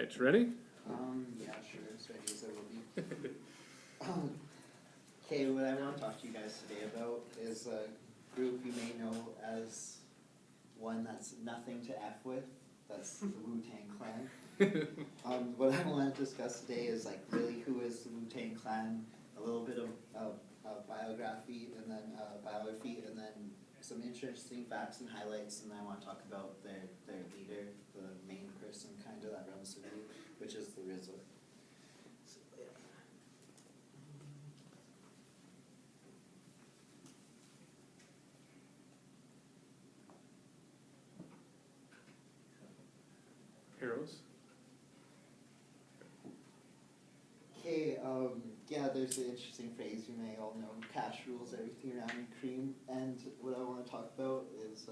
Right, ready? Yeah, sure, as ready as I will be. Okay, what I want to talk to you guys today about is a group you may know as one that's nothing to F with. That's the Wu-Tang Clan. What I want to discuss today is like really who is the Wu-Tang Clan, a little bit of biography, and then some interesting facts and highlights, and then I want to talk about their leader, the main person kind of that runs the group, which is the RZA. So, yeah. Arrows. Okay, yeah, there's an interesting phrase you may all know, cash rules everything around you, cream, and what I want to talk about is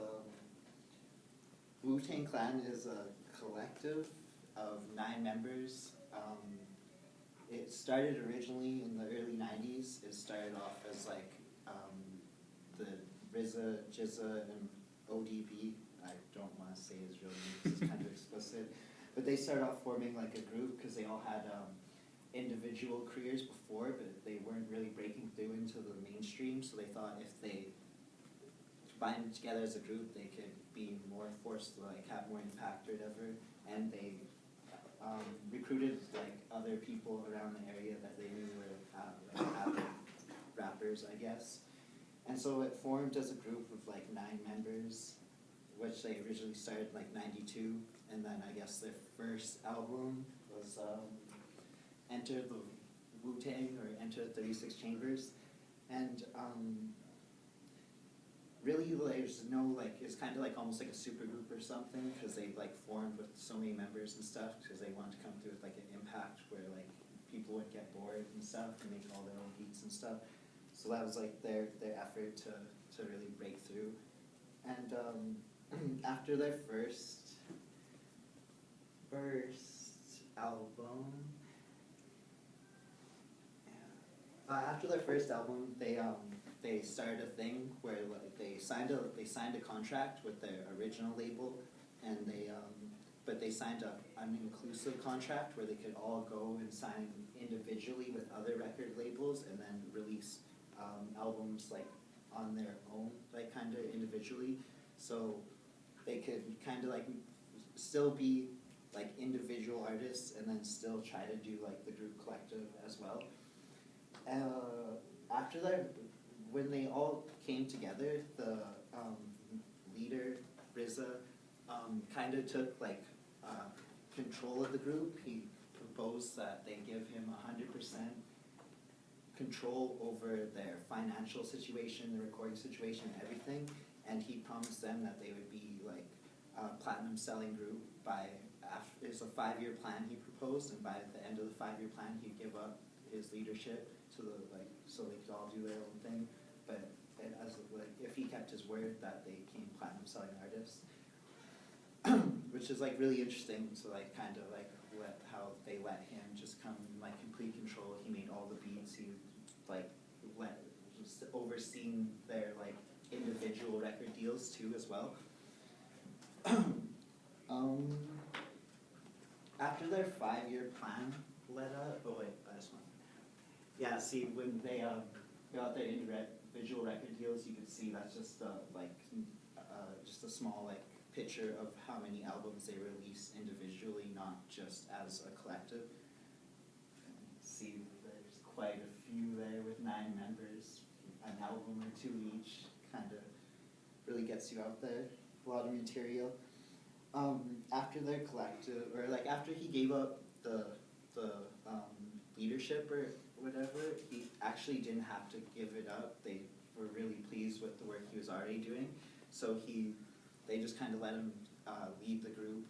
Wu-Tang Clan is a collective of 9 members. It started originally in the early 90s. It started off as like the RZA, GZA, and ODB. I don't want to say his real name because it's kind of explicit. But they started off forming like a group because they all had individual careers before, but they weren't really breaking through into the mainstream. So they thought if they combined together as a group, they could be more forced to like have more impact or whatever. And they recruited like other people around the area that they knew were avid rappers, I guess. And so it formed as a group of like 9 members, which they originally started in like 92, and then I guess their first album was Enter the Wu-Tang or Enter 36 Chambers, and really there's no like, it's kind of like almost like a super group or something, because they like formed with so many members and stuff because they wanted to come through with like an impact where like people would get bored and stuff and make all their own beats and stuff. So that was like their effort to really break through. And after their first album, they started a thing where like they signed a contract with their original label, and but they signed an inclusive contract where they could all go and sign individually with other record labels and then release albums like on their own, like kind of individually, so they could kind of like still be like individual artists and then still try to do like the group collective as well. After that, when they all came together, the leader, RZA, kind of took like control of the group. He proposed that they give him 100% control over their financial situation, the recording situation, everything, and he promised them that they would be like a platinum selling group by, it's a 5-year plan he proposed, and by the end of the 5-year plan he'd give up his leadership to the like, so they could all do their own thing, but as like if he kept his word that they became platinum selling artists, which is like really interesting to like kind of like how they let him just come in like complete control. He made all the beats. He like just overseeing their like individual record deals too as well. After their 5-year plan let up, oh wait, this one. Yeah, see when they got their individual record deals, you could see that's just just a small like picture of how many albums they release individually, not just as a collective. See, there's quite a few there with 9 members, an album or 2 each, kind of really gets you out there. A lot of material. After their collective, or like after he gave up the leadership or whatever, he actually didn't have to give it up. They were really pleased with the work he was already doing, so they just kind of let him lead the group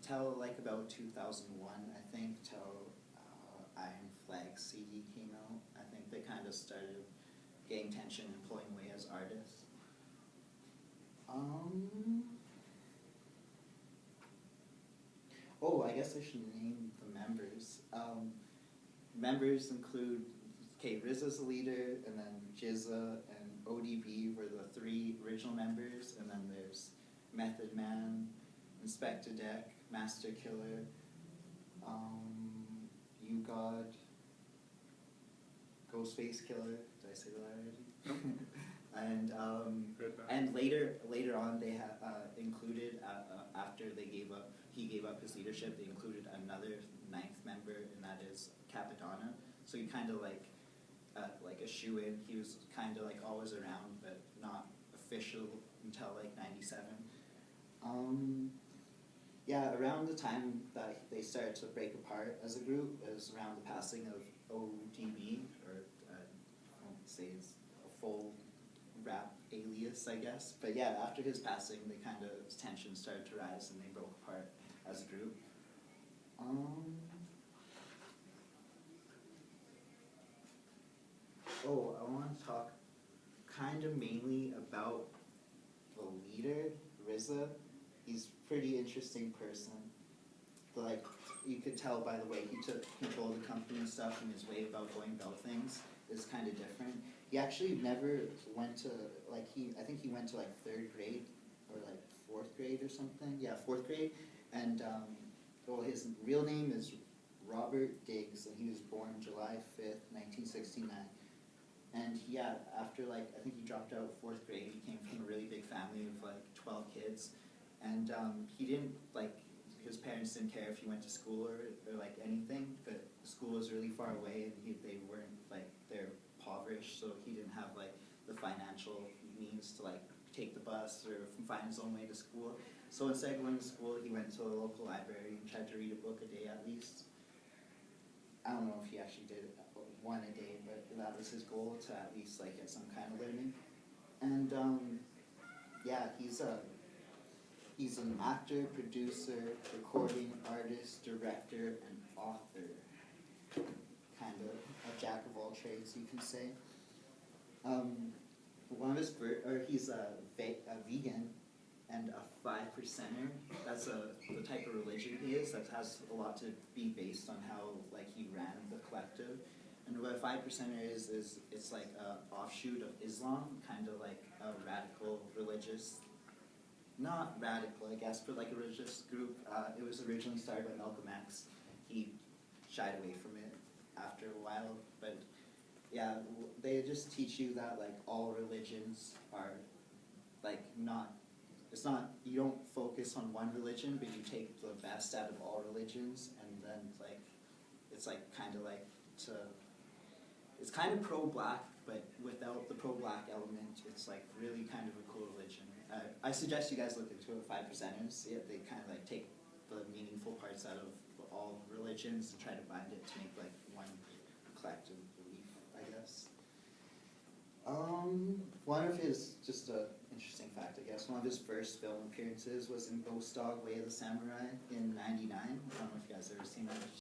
till like about 2001, I think, till Iron Flag CD came out. I think they kind of started getting tension and pulling away as artists. Oh, I guess I should name the members. Members include, RZA's the leader, and then GZA and ODB were the 3 original members, and then there's Method Man, Inspector Deck, Master Killer, You God, Ghostface Killer. Did I say that already? And Good back. and later on they included after he gave up his leadership, they included another ninth member, and that is Capadonna. So he kind of like a shoe-in. He was kind of like always around, but not official until like '97. Yeah, around the time that they started to break apart as a group, it was around the passing of ODB, or I won't say it's a full rap alias, I guess. But yeah, after his passing, they kind of tensions started to rise and they broke apart as a group. Oh, I want to talk kind of mainly about the leader, RZA. He's a pretty interesting person. Like, you could tell by the way he took control of the company and stuff, and his way about going about things is kind of different. He actually never went to, like, I think he went to like 3rd grade or like 4th grade or something. Yeah, 4th grade. And well, his real name is Robert Diggs, and he was born July 5th, 1969. And yeah, after like, I think he dropped out of 4th grade, he came from a really big family of like 12 kids. And he didn't, like, his parents didn't care if he went to school or like anything, but the school was really far away, and they weren't, like, they're impoverished, so he didn't have like the financial means to like take the bus or find his own way to school. So instead of going to school, he went to a local library and tried to read a book a day at least. I don't know if he actually did one a day, but that was his goal, to at least like get some kind of learning. And yeah, he's an actor, producer, recording artist, director, and author. Kind of a jack of all trades, you can say. One of his he's a vegan and a 5%er. That's the type of religion he is. That has a lot to be based on how like he ran the collective. And what a 5%er is it's like an offshoot of Islam, kind of like a radical religious. Not radical, I guess, but like a religious group. It was originally started by Malcolm X. He shied away from it after a while, but yeah, they just teach you that like all religions are like it's not, you don't focus on one religion, but you take the best out of all religions, and then like, it's like kind of like it's kind of pro-black, but without the pro-black element, it's like really kind of a cool religion. I suggest you guys look into it, 5%ers. Yeah, they kind of like take the meaningful parts out of all religions and try to bind it to make like one collective belief, I guess. One of his, just a interesting fact, I guess, one of his first film appearances was in Ghost Dog: Way of the Samurai in '99. I don't know if you guys ever seen that.